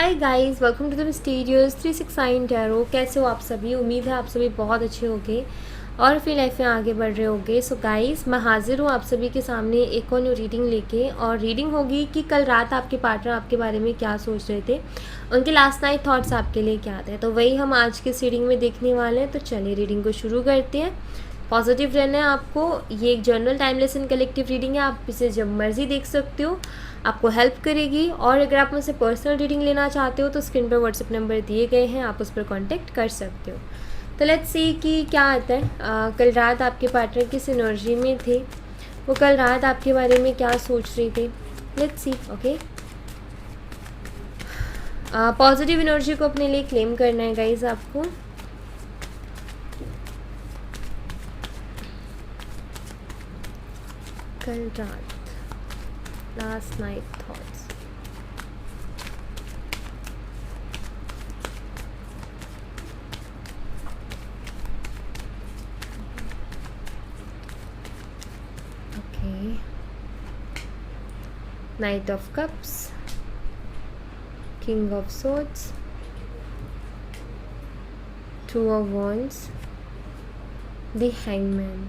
Hi guys, welcome to the mysterious 369 tarot. कैसे हो आप सभी? उम्मीद है आप सभी बहुत अच्छे होंगे और अपनी लाइफ में आगे बढ़ रहे होंगे। सो गाइस, मैं हाजिर हूँ आप सभी के सामने एक और न्यू रीडिंग लेके। और रीडिंग होगी कि कल रात आपके पार्टनर आपके बारे में क्या सोच रहे थे, उनके लास्ट नाइट थॉट्स आपके लिए क्या थे। तो वही हम आज की इस रीडिंग में देखने वाले हैं। तो चलिए रीडिंग को शुरू करते हैं। पॉजिटिव रहना है आपको। ये एक general timeless and collective reading है, आप इसे जब मर्जी देख सकते हो, आपको हेल्प करेगी। और अगर आप मुझसे पर्सनल रीडिंग लेना चाहते हो तो स्क्रीन पर व्हाट्सएप नंबर दिए गए हैं, आप उस पर कांटेक्ट कर सकते हो। तो लेट्स सी कि क्या आता है। कल रात आपके पार्टनर किस एनर्जी में थे, वो कल रात आपके बारे में क्या सोच रहे थे। Let's see. Okay, positive energy को अपने लिए क्लेम करना है गाइज आपको। कल रात last night thoughts. Okay, knight of cups, king of swords, two of wands, the hangman,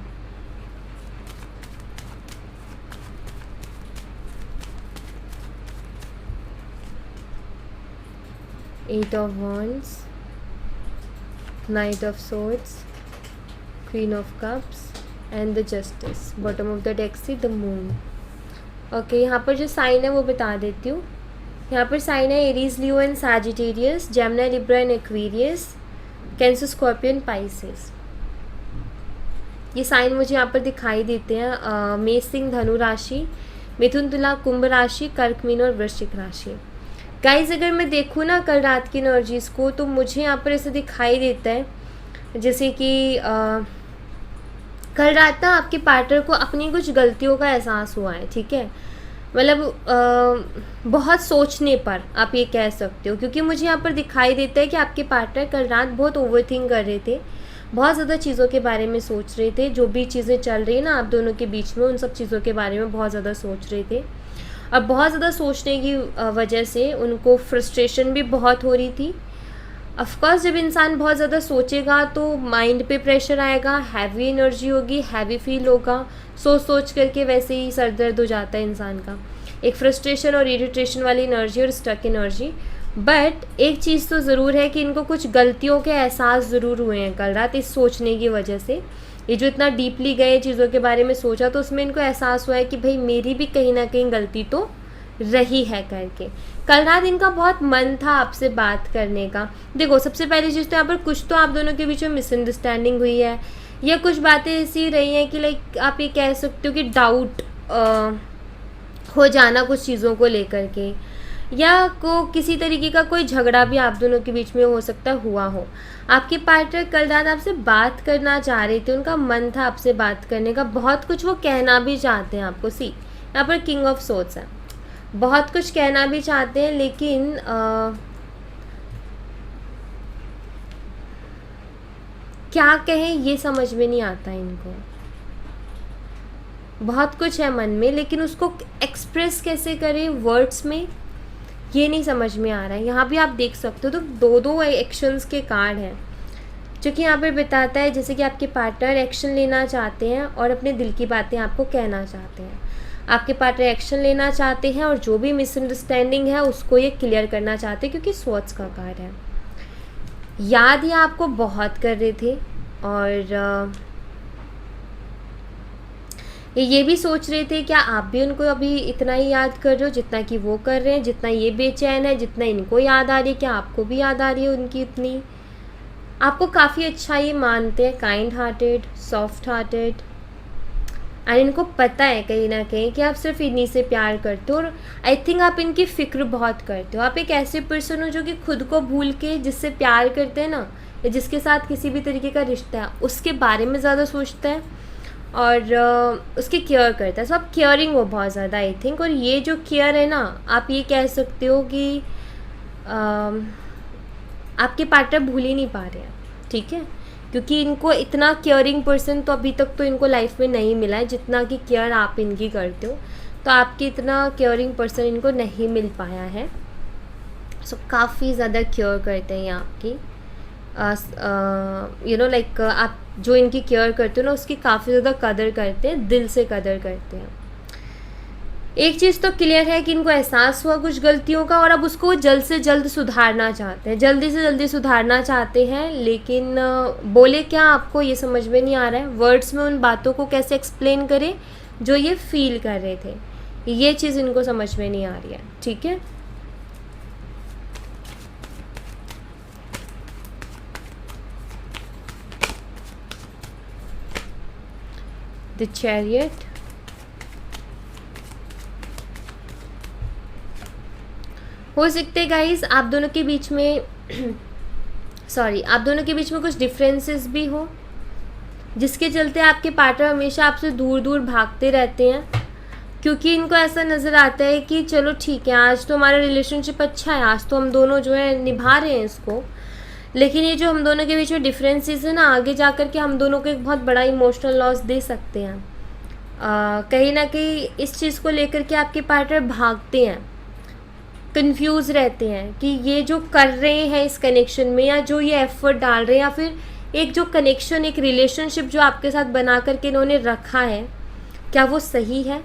eight of wands, knight of swords, queen of cups and the justice. Bottom of the deck से the moon. Okay, यहाँ पर जो sign है वो बता देती हूँ। यहाँ पर साइन है Aries, Leo and Sagittarius, Gemini, Libra and Aquarius, cancer, Scorpio and Pisces. ये साइन मुझे यहाँ पर दिखाई देते हैं। मेष, सिंह, धनु राशि, मिथुन, तुला, कुंभ राशि, कर्क, मीन और वृश्चिक राशि। गाइज, अगर मैं देखूँ ना कल रात की एनर्जीज़ को, तो मुझे यहाँ पर ऐसे दिखाई देता है जैसे कि कल रात ना आपके पार्टनर को अपनी कुछ गलतियों का एहसास हुआ है। ठीक है, मतलब बहुत सोचने पर आप ये कह सकते हो, क्योंकि मुझे यहाँ पर दिखाई देता है कि आपके पार्टनर कल रात बहुत ओवरथिंक कर रहे थे, बहुत ज़्यादा चीज़ों के बारे में सोच रहे थे। जो भी चीज़ें चल रही है ना आप दोनों के बीच में, उन सब चीज़ों के बारे में बहुत ज़्यादा सोच रहे थे। और बहुत ज़्यादा सोचने की वजह से उनको फ्रस्ट्रेशन भी बहुत हो रही थी। ऑफकोर्स जब इंसान बहुत ज़्यादा सोचेगा तो माइंड पे प्रेशर आएगा, हैवी एनर्जी होगी, हैवी फील होगा, सोच सोच करके वैसे ही सर दर्द हो जाता है इंसान का। एक फ्रस्ट्रेशन और इरिटेशन वाली एनर्जी और स्टक एनर्जी। बट एक चीज़ तो ज़रूर है कि इनको कुछ गलतियों के एहसास ज़रूर हुए हैं कल रात इस सोचने की वजह से। ये जो इतना डीपली गए चीज़ों के बारे में सोचा, तो उसमें इनको एहसास हुआ है कि भाई मेरी भी कहीं ना कहीं गलती तो रही है करके। कल रात इनका बहुत मन था आपसे बात करने का। देखो, सबसे पहली चीज़ तो यहाँ पर कुछ तो आप दोनों के बीच में मिसअंडरस्टैंडिंग हुई है, या कुछ बातें ऐसी रही हैं कि लाइक आप ये कह सकते हो कि डाउट हो जाना कुछ चीज़ों को लेकर के, या को किसी तरीके का कोई झगड़ा भी आप दोनों के बीच में हो सकता हुआ हो। आपके पार्टनर कल रात आपसे बात करना चाह रहे थे, उनका मन था आपसे बात करने का, बहुत कुछ वो कहना भी चाहते हैं आपको। सी, यहाँ पर किंग ऑफ सोर्ड्स है, बहुत कुछ कहना भी चाहते हैं, लेकिन क्या कहें ये समझ में नहीं आता इनको। बहुत कुछ है मन में, लेकिन उसको एक्सप्रेस कैसे करें वर्ड्स में, ये नहीं समझ में आ रहा है। यहाँ भी आप देख सकते हो तो दो दो एक्शंस के कार्ड हैं, जो कि यहाँ पर बताता है जैसे कि आपके पार्टनर एक्शन लेना चाहते हैं और अपने दिल की बातें आपको कहना चाहते हैं। आपके पार्टनर एक्शन लेना चाहते हैं और जो भी मिसअंडरस्टैंडिंग है उसको ये क्लियर करना चाहते हैं, क्योंकि स्वॉर्ड्स का कार्ड है। याद ये आपको बहुत कर रहे थे, और ये भी सोच रहे थे क्या आप भी उनको अभी इतना ही याद कर रहे हो जितना कि वो कर रहे हैं, जितना ये बेचैन है, जितना इनको याद आ रही है, क्या आपको भी याद आ रही है उनकी इतनी। आपको काफ़ी अच्छा ये मानते हैं, kind hearted, soft hearted, and इनको पता है कहीं ना कहीं कि आप सिर्फ इन्हीं से प्यार करते हो। और आई थिंक आप इनकी फ़िक्र बहुत करते हो। आप एक ऐसे पर्सन हो जो कि खुद को भूल के जिससे प्यार करते हैं ना, या जिसके साथ किसी भी तरीके का रिश्ता है, उसके बारे में ज़्यादा सोचता है और उसकी केयर करता है। सो आप केयरिंग हो बहुत ज़्यादा आई थिंक। और ये जो केयर है ना, आप ये कह सकते हो कि आपके पार्टनर भूल ही नहीं पा रहे हैं। ठीक है, क्योंकि इनको इतना केयरिंग पर्सन तो अभी तक तो इनको लाइफ में नहीं मिला है जितना कि केयर आप इनकी करते हो। तो आपकी इतना केयरिंग पर्सन इनको नहीं मिल पाया है। सो काफ़ी ज़्यादा केयर करते हैं ये आपकी, लाइक आप जो इनकी केयर करते हो ना उसकी काफ़ी ज़्यादा कदर करते हैं, दिल से कदर करते हैं। एक चीज़ तो क्लियर है कि इनको एहसास हुआ कुछ गलतियों का और अब उसको जल्द से जल्द सुधारना चाहते हैं, जल्दी से जल्दी सुधारना चाहते हैं। लेकिन बोले क्या आपको ये समझ में नहीं आ रहा है, वर्ड्स में उन बातों को कैसे एक्सप्लेन करें जो ये फील कर रहे थे, ये चीज़ इनको समझ में नहीं आ रही है। ठीक है, द चैरियट, हो सकते गाइज आप दोनों के बीच में आप दोनों के बीच में कुछ डिफरेंसेस भी हो, जिसके चलते आपके पार्टनर हमेशा आपसे दूर दूर भागते रहते हैं, क्योंकि इनको ऐसा नज़र आता है कि चलो ठीक है आज तो हमारा रिलेशनशिप अच्छा है, आज तो हम दोनों जो है निभा रहे हैं इसको, लेकिन ये जो हम दोनों के बीच में डिफरेंसेस है ना आगे जा कर के हम दोनों को एक बहुत बड़ा इमोशनल लॉस दे सकते हैं। कहीं ना कहीं इस चीज़ को लेकर के आपके पार्टनर भागते हैं, कंफ्यूज रहते हैं कि ये जो कर रहे हैं इस कनेक्शन में, या जो ये एफर्ट डाल रहे हैं, या फिर एक जो कनेक्शन एक रिलेशनशिप जो आपके साथ बना करके इन्होंने रखा है, क्या वो सही है।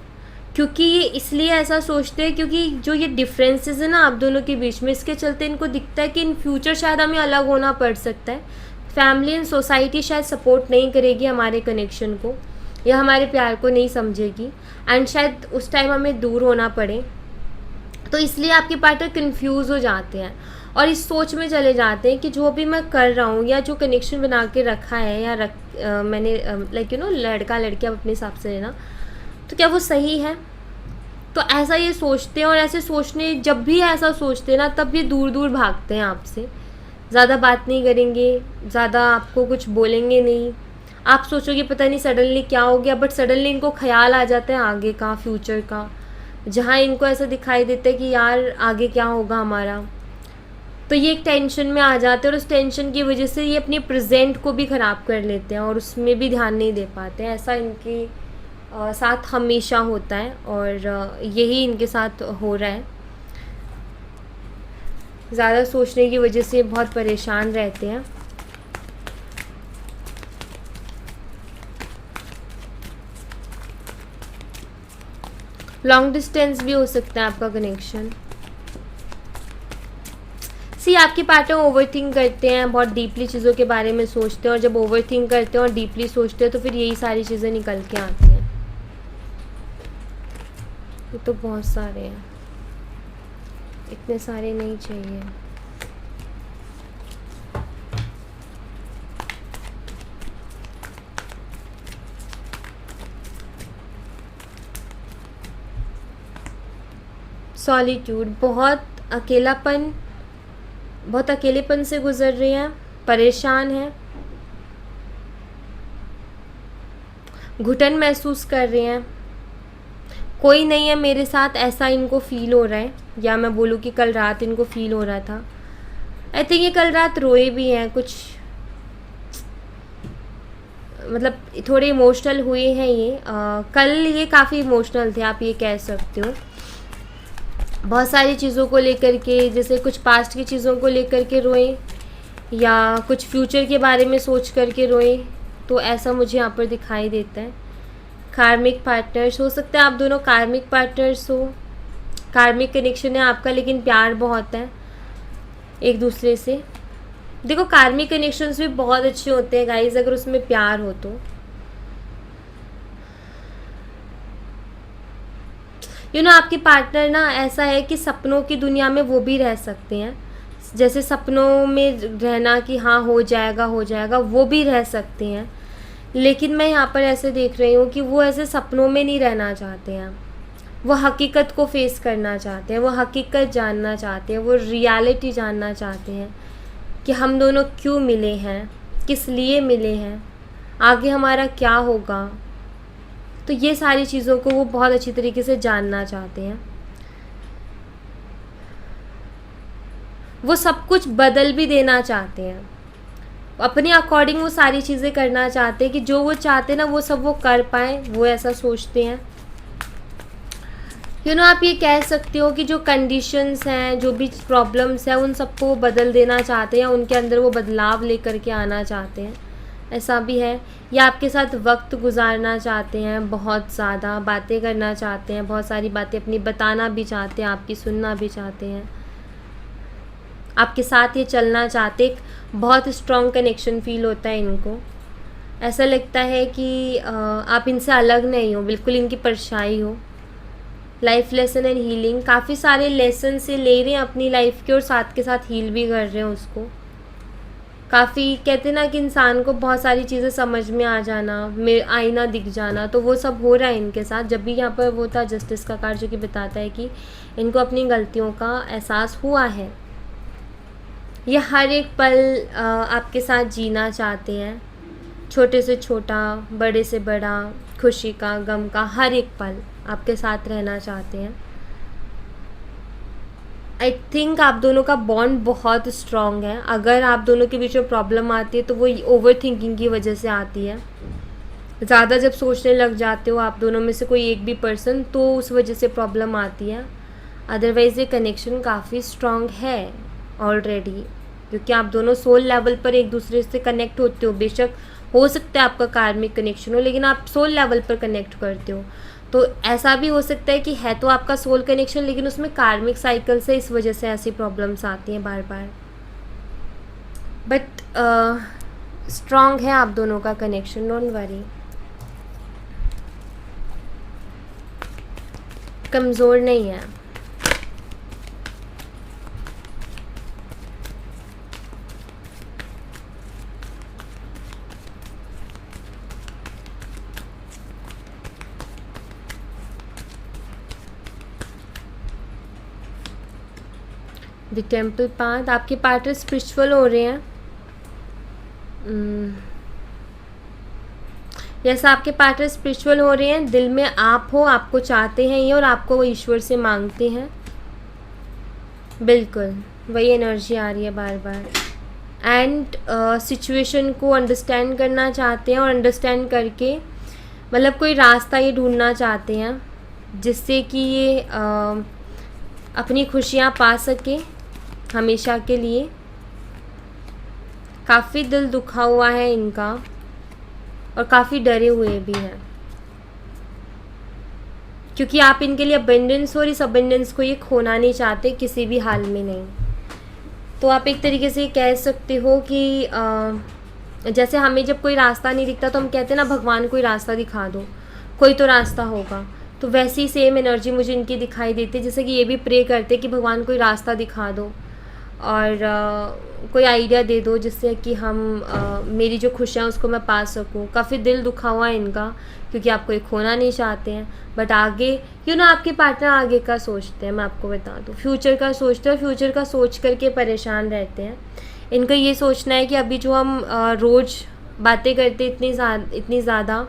क्योंकि ये इसलिए ऐसा सोचते हैं क्योंकि जो ये डिफरेंसेस है ना आप दोनों के बीच में, इसके चलते इनको दिखता है कि इन फ्यूचर शायद हमें अलग होना पड़ सकता है, फैमिली एंड सोसाइटी शायद सपोर्ट नहीं करेगी हमारे कनेक्शन को या हमारे प्यार को नहीं समझेगी, एंड शायद उस टाइम हमें दूर होना पड़े। तो इसलिए आपके पार्टनर कंफ्यूज हो जाते हैं और इस सोच में चले जाते हैं कि जो भी मैं कर रहा हूँ या जो कनेक्शन बना के रखा है या मैंने लड़का लड़की आप अपने हिसाब से लेना, तो क्या वो सही है। तो ऐसा ये सोचते हैं और ऐसे सोचने जब भी ऐसा सोचते हैं ना तब ये दूर दूर भागते हैं आपसे, ज़्यादा बात नहीं करेंगे, ज़्यादा आपको कुछ बोलेंगे नहीं। आप सोचोगे पता नहीं सडनली क्या हो गया, बट सडनली इनको ख्याल आ जाता है आगे का, फ्यूचर का, जहाँ इनको ऐसा दिखाई देता है कि यार आगे क्या होगा हमारा। तो ये एक टेंशन में आ जाते हैं और उस टेंशन की वजह से ये अपने प्रेजेंट को भी ख़राब कर लेते हैं और उसमें भी ध्यान नहीं दे पाते हैं। ऐसा इनके साथ हमेशा होता है और यही इनके साथ हो रहा है। ज़्यादा सोचने की वजह से बहुत परेशान रहते हैं। लॉन्ग डिस्टेंस भी हो सकता है आपका कनेक्शन। आपके पार्टनर ओवरथिंक करते हैं, बहुत डीपली चीज़ों के बारे में सोचते हैं, और जब ओवरथिंक करते हैं और डीपली सोचते हैं तो फिर यही सारी चीज़ें निकल के आती हैं। ये तो बहुत सारे हैं, इतने सारे नहीं चाहिए। सॉलिट्यूड, बहुत अकेलेपन से गुजर रहे हैं, परेशान हैं, घुटन महसूस कर रहे हैं, कोई नहीं है मेरे साथ, ऐसा इनको फील हो रहा है। या मैं बोलूँ कि कल रात इनको फील हो रहा था। आई थिंक ये कल रात रोए भी हैं कुछ, मतलब थोड़े इमोशनल हुए हैं ये। कल ये काफ़ी इमोशनल थे, आप ये कह सकते हो, बहुत सारी चीज़ों को लेकर के, जैसे कुछ पास्ट की चीज़ों को लेकर के रोए या कुछ फ्यूचर के बारे में सोच करके रोए, तो ऐसा मुझे यहाँ पर दिखाई देता है। कार्मिक पार्टनर्स हो सकते हैं, आप दोनों कार्मिक पार्टनर्स हो, कार्मिक कनेक्शन है आपका, लेकिन प्यार बहुत है एक दूसरे से। देखो कार्मिक कनेक्शंस भी बहुत अच्छे होते हैं गाइज अगर उसमें प्यार हो तो। आपके पार्टनर ना ऐसा है कि सपनों की दुनिया में वो भी रह सकते हैं, जैसे सपनों में रहना कि हाँ हो जाएगा, वो भी रह सकते हैं। लेकिन मैं यहाँ पर ऐसे देख रही हूँ कि वो ऐसे सपनों में नहीं रहना चाहते हैं, वो हकीकत को फेस करना चाहते हैं, वो हकीकत जानना चाहते हैं, वो रियलिटी जानना चाहते हैं कि हम दोनों क्यों मिले हैं, किस लिए मिले हैं, आगे हमारा क्या होगा। तो ये सारी चीज़ों को वो बहुत अच्छी तरीके से जानना चाहते हैं। वो सब कुछ बदल भी देना चाहते हैं, अपने अकॉर्डिंग वो सारी चीज़ें करना चाहते हैं कि जो वो चाहते हैं ना वो सब वो कर पाएँ, वो ऐसा सोचते हैं। आप ये कह सकते हो कि जो कंडीशंस हैं, जो भी प्रॉब्लम्स हैं, उन सबको वो बदल देना चाहते हैं या उनके अंदर वो बदलाव लेकर के आना चाहते हैं, ऐसा भी है। या आपके साथ वक्त गुजारना चाहते हैं, बहुत ज़्यादा बातें करना चाहते हैं, बहुत सारी बातें अपनी बताना भी चाहते हैं, आपकी सुनना भी चाहते हैं, आपके साथ ये चलना चाहते। एक बहुत स्ट्रॉन्ग कनेक्शन फील होता है इनको। ऐसा लगता है कि आप इनसे अलग नहीं हो, बिल्कुल इनकी परछाई हो। लाइफ लेसन एंड हीलिंग, काफ़ी सारे लेसन से ले रहे हैं अपनी लाइफ के और साथ के साथ हील भी कर रहे हैं उसको। काफ़ी कहते हैं ना कि इंसान को बहुत सारी चीज़ें समझ में आ जाना, आईना दिख जाना, तो वो सब हो रहा है इनके साथ। जब भी यहाँ पर वो था जस्टिस का कार्ड, जो कि बताता है कि इनको अपनी गलतियों का एहसास हुआ है। ये हर एक पल आपके साथ जीना चाहते हैं, छोटे से छोटा, बड़े से बड़ा, खुशी का, गम का, हर एक पल आपके साथ रहना चाहते हैं। आई थिंक आप दोनों का बॉन्ड बहुत स्ट्रॉन्ग है। अगर आप दोनों के बीच में प्रॉब्लम आती है तो वो ओवर थिंकिंग की वजह से आती है। ज़्यादा जब सोचने लग जाते हो आप दोनों में से कोई एक भी पर्सन, तो उस वजह से प्रॉब्लम आती है। अदरवाइज़ ये कनेक्शन काफ़ी स्ट्रॉन्ग है ऑलरेडी, क्योंकि आप दोनों सोल लेवल पर एक दूसरे से कनेक्ट होते हो। बेशक हो सकता है आपका कार्मिक कनेक्शन हो, लेकिन आप सोल लेवल पर कनेक्ट करते हो। तो ऐसा भी हो सकता है कि है तो आपका सोल कनेक्शन, लेकिन उसमें कार्मिक साइकिल से इस वजह से ऐसी प्रॉब्लम्स आती हैं बार बार। बट स्ट्रॉन्ग है आप दोनों का कनेक्शन, डोंट वरी, कमज़ोर नहीं है। द टेम्पल पाथ, आपके पार्टनर स्पिरिचुअल हो रहे हैं। जैसा आपके पार्टनर स्पिरिचुअल हो रहे हैं, दिल में आप हो, आपको चाहते हैं ये, और आपको वो ईश्वर से मांगते हैं। बिल्कुल वही एनर्जी आ रही है बार बार। एंड सिचुएशन को अंडरस्टैंड करना चाहते हैं, और अंडरस्टैंड करके मतलब कोई रास्ता ये ढूंढना चाहते हैं जिससे कि ये अपनी खुशियाँ पा सके हमेशा के लिए। काफ़ी दिल दुखा हुआ है इनका और काफ़ी डरे हुए भी हैं, क्योंकि आप इनके लिए अबंडेंस हो, और इस अबंडेंस को ये खोना नहीं चाहते किसी भी हाल में नहीं। तो आप एक तरीके से कह सकते हो कि जैसे हमें जब कोई रास्ता नहीं दिखता तो हम कहते हैं ना, भगवान कोई रास्ता दिखा दो, कोई तो रास्ता होगा। तो वैसी ही सेम एनर्जी मुझे इनकी दिखाई देती है, जैसे कि ये भी प्रे करते कि भगवान कोई रास्ता दिखा दो और कोई आइडिया दे दो जिससे कि हम मेरी जो खुशियाँ उसको मैं पा सकूँ। काफ़ी दिल दुखा हुआ है इनका, क्योंकि आपको ये खोना नहीं चाहते हैं। बट आगे आपके पार्टनर आगे का सोचते हैं, मैं आपको बता दूँ, फ्यूचर का सोचते हैं, फ्यूचर का सोच करके परेशान रहते हैं। इनका ये सोचना है कि अभी जो हम रोज़ बातें करते इतनी ज़्यादा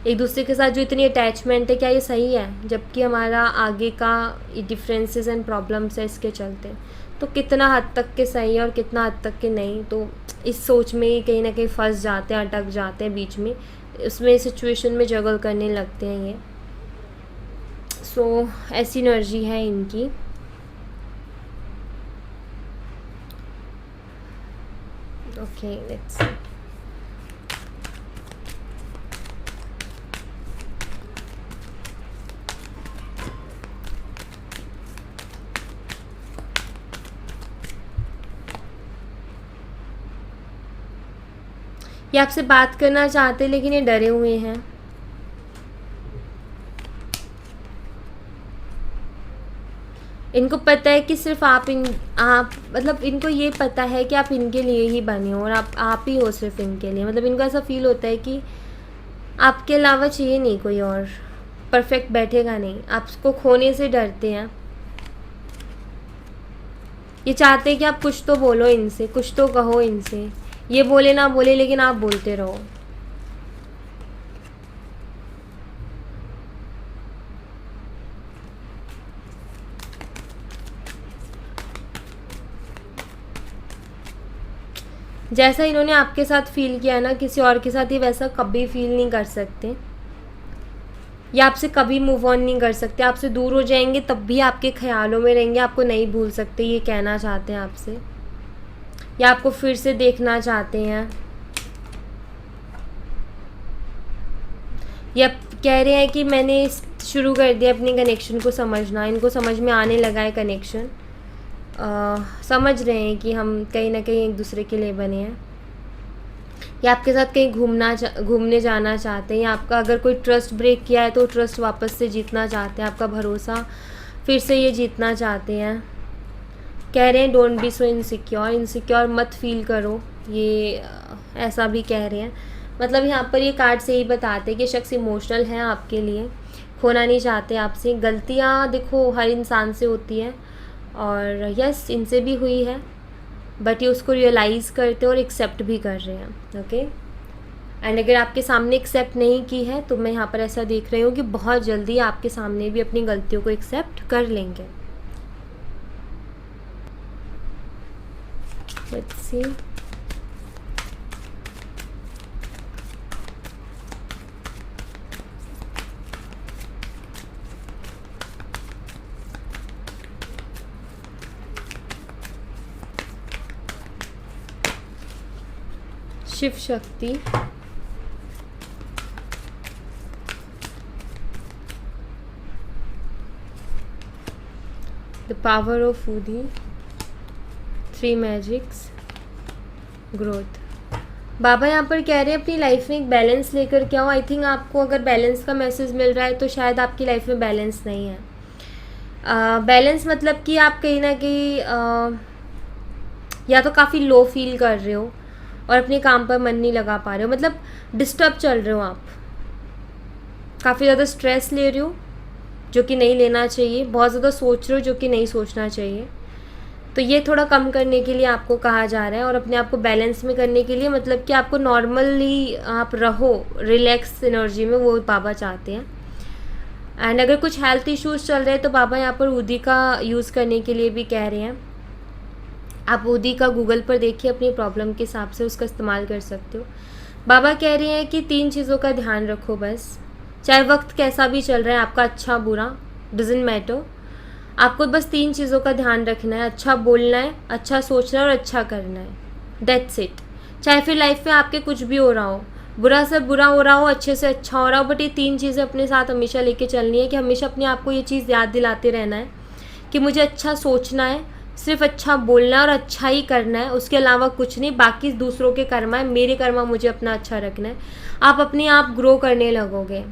एक दूसरे के साथ, जो इतनी अटैचमेंट है, क्या ये सही है? जबकि हमारा आगे का डिफरेंसेस एंड प्रॉब्लम्स है इसके चलते। तो कितना हद तक के सही है और कितना हद तक के नहीं, तो इस सोच में ही कहीं ना कहीं फंस जाते हैं, अटक जाते हैं बीच में, उसमें सिचुएशन में जगल करने लगते हैं ये। सो ऐसी एनर्जी है इनकी। Okay, let's see. ये आपसे बात करना चाहते हैं, लेकिन ये डरे हुए हैं। इनको पता है कि सिर्फ आप मतलब इनको ये पता है कि आप इनके लिए ही बने हो, और आप ही हो सिर्फ इनके लिए। मतलब इनको ऐसा फील होता है कि आपके अलावा चाहिए नहीं कोई और, परफेक्ट बैठेगा नहीं, आपको खोने से डरते हैं। ये चाहते हैं कि आप कुछ तो बोलो इनसे, कुछ तो कहो इनसे, ये बोले ना बोले लेकिन आप बोलते रहो। जैसा इन्होंने आपके साथ फील किया ना, किसी और के साथ ये वैसा कभी फील नहीं कर सकते। या आपसे कभी मूव ऑन नहीं कर सकते, आपसे दूर हो जाएंगे तब भी आपके ख्यालों में रहेंगे, आपको नहीं भूल सकते, ये कहना चाहते हैं आपसे, या आपको फिर से देखना चाहते हैं, या कह रहे हैं कि मैंने शुरू कर दिया अपनी कनेक्शन को समझना, इनको समझ में आने लगा है कनेक्शन, समझ रहे हैं कि हम कहीं ना कहीं एक दूसरे के लिए बने हैं, या आपके साथ कहीं घूमने जाना चाहते हैं, या आपका अगर कोई ट्रस्ट ब्रेक किया है तो ट्रस्ट वापस से जीतना चाहते हैं, आपका भरोसा फिर से ये जीतना चाहते हैं। कह रहे हैं don't be so insecure, insecure मत फील करो, ये ऐसा भी कह रहे हैं। मतलब यहाँ पर ये कार्ड से ही बताते हैं कि शख्स इमोशनल है आपके लिए, खोना नहीं चाहते आपसे। गलतियाँ देखो हर इंसान से होती है, और यस इनसे भी हुई है, बट ये उसको रियलाइज़ करते और एक्सेप्ट भी कर रहे हैं। ओके, एंड अगर आपके सामने एक्सेप्ट नहीं की है तो मैं यहाँ पर ऐसा देख रही हूँ कि बहुत जल्दी आपके सामने भी अपनी गलतियों को एक्सेप्ट कर लेंगे। Let's see, Shiv Shakti, the power of ऊदी, 3 मैजिक्स, ग्रोथ। बाबा यहाँ पर कह रहे हैं अपनी लाइफ में एक बैलेंस लेकर के आओ। आई थिंक आपको अगर बैलेंस का मैसेज मिल रहा है तो शायद आपकी लाइफ में बैलेंस नहीं है। बैलेंस मतलब कि आप कहीं ना कहीं या तो काफ़ी लो फील कर रहे हो और अपने काम पर मन नहीं लगा पा रहे हो, मतलब डिस्टर्ब चल रहे हो आप, काफ़ी ज़्यादा स्ट्रेस ले रहे हो जो कि नहीं लेना चाहिए, बहुत ज़्यादा सोच रहे हो जो कि नहीं सोचना चाहिए। तो ये थोड़ा कम करने के लिए आपको कहा जा रहा है, और अपने आप को बैलेंस में करने के लिए, मतलब कि आपको नॉर्मली आप रहो रिलैक्स एनर्जी में, वो बाबा चाहते हैं। एंड अगर कुछ हेल्थ इश्यूज़ चल रहे हैं तो बाबा यहाँ पर ऊदी का यूज़ करने के लिए भी कह रहे हैं। आप ऊदी का गूगल पर देखिए, अपनी प्रॉब्लम के हिसाब से उसका इस्तेमाल कर सकते हो। बाबा कह रहे हैं कि 3 चीज़ों का ध्यान रखो बस, चाहे वक्त कैसा भी चल रहा है आपका, अच्छा बुरा डजंट मैटर, आपको बस 3 चीज़ों का ध्यान रखना है, अच्छा बोलना है, अच्छा सोचना है और अच्छा करना है, दैट्स इट। चाहे फिर लाइफ में आपके कुछ भी हो रहा हो, बुरा से बुरा हो रहा हो, अच्छे से अच्छा हो रहा हो, बट ये 3 चीज़ें अपने साथ हमेशा लेके चलनी है, कि हमेशा अपने आप को ये चीज़ याद दिलाते रहना है कि मुझे अच्छा सोचना है, सिर्फ अच्छा बोलना है और अच्छा ही करना है, उसके अलावा कुछ नहीं। बाकी दूसरों के कर्मा है, मेरे कर्मा मुझे अपना अच्छा रखना है। आप अपने आप ग्रो करने लगोगे,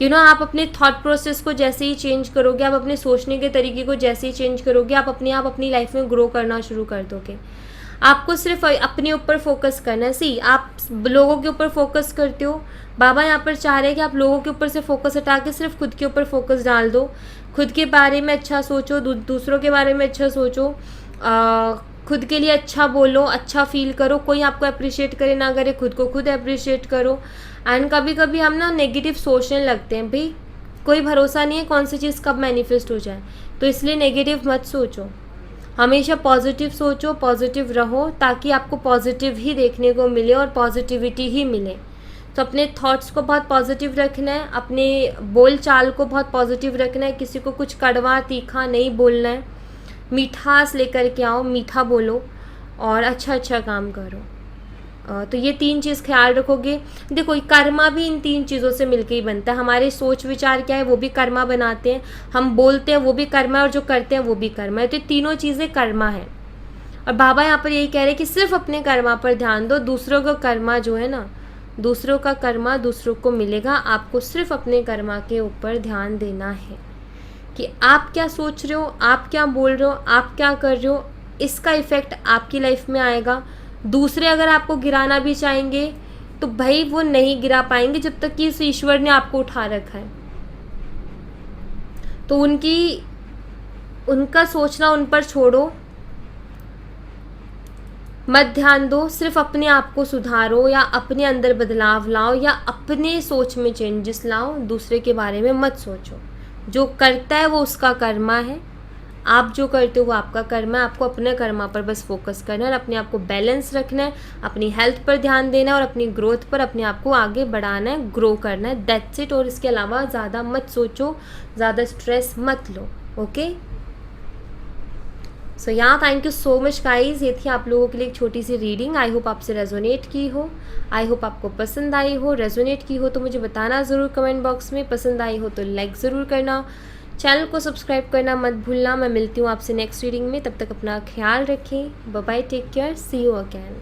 आप अपने थॉट प्रोसेस को जैसे ही चेंज करोगे, आप अपने सोचने के तरीके को जैसे ही चेंज करोगे, आप अपनी लाइफ में ग्रो करना शुरू कर दोगे। आपको सिर्फ अपने ऊपर फोकस करना है। आप लोगों के ऊपर फोकस करते हो, बाबा यहाँ पर चाह रहे हैं कि आप लोगों के ऊपर से फोकस हटा के सिर्फ खुद के ऊपर फोकस डाल दो। खुद के बारे में अच्छा सोचो, दूसरों के बारे में अच्छा सोचो, खुद के लिए अच्छा बोलो, अच्छा फील करो। कोई आपको अप्रिशिएट करे ना करे, खुद को खुद अप्रिशिएट करो। एंड कभी कभी हम ना नेगेटिव सोचने लगते हैं, भाई कोई भरोसा नहीं है कौन सी चीज़ कब मैनिफेस्ट हो जाए, तो इसलिए नेगेटिव मत सोचो, हमेशा पॉजिटिव सोचो, पॉजिटिव रहो, ताकि आपको पॉजिटिव ही देखने को मिले और पॉजिटिविटी ही मिले। तो अपने थॉट्स को बहुत पॉजिटिव रखना है, अपने बोल चाल को बहुत पॉजिटिव रखना है, किसी को कुछ कड़वा तीखा नहीं बोलना है, मिठास लेकर के आओ, मीठा बोलो और अच्छा काम करो। तो ये 3 चीज़ ख्याल रखोगे। देखो कर्मा भी इन 3 चीज़ों से मिलके ही बनता है। हमारे सोच विचार क्या है वो भी कर्मा बनाते हैं, हम बोलते हैं वो भी कर्मा है, और जो करते हैं वो भी कर्मा है। तो तीनों चीज़ें कर्मा है। और बाबा यहाँ पर यही कह रहे हैं कि सिर्फ अपने कर्मा पर ध्यान दो, दूसरों का कर्मा जो है ना, दूसरों का कर्मा दूसरों को मिलेगा। आपको सिर्फ अपने कर्मा के ऊपर ध्यान देना है कि आप क्या सोच रहे हो, आप क्या बोल रहे हो, आप क्या कर रहे हो, इसका इफ़ेक्ट आपकी लाइफ में आएगा। दूसरे अगर आपको गिराना भी चाहेंगे तो भाई वो नहीं गिरा पाएंगे जब तक कि इस ईश्वर ने आपको उठा रखा है। तो उनका सोचना उन पर छोड़ो, मत ध्यान दो, सिर्फ अपने आप को सुधारो या अपने अंदर बदलाव लाओ या अपने सोच में चेंजेस लाओ। दूसरे के बारे में मत सोचो, जो करता है वो उसका कर्मा है, आप जो करते हो वो आपका कर्म है, आपको अपने कर्मा पर बस फोकस करना है और अपने आप को बैलेंस रखना है, अपनी हेल्थ पर ध्यान देना है और अपनी ग्रोथ पर, अपने आप को आगे बढ़ाना है, ग्रो करना है, दैट्स इट। और इसके अलावा ज़्यादा मत सोचो, ज़्यादा स्ट्रेस मत लो। ओके, सो यहाँ thank you so much guys, ये थी आप लोगों के लिए एक छोटी सी रीडिंग। आई होप आपसे रेजोनेट की हो, आई होप आपको पसंद आई हो। रेजोनेट की हो तो मुझे बताना ज़रूर कमेंट बॉक्स में, पसंद आई हो तो लाइक ज़रूर करना, चैनल को सब्सक्राइब करना मत भूलना। मैं मिलती हूँ आपसे नेक्स्ट रीडिंग में, तब तक अपना ख्याल रखें। Bye bye, take care, see you again.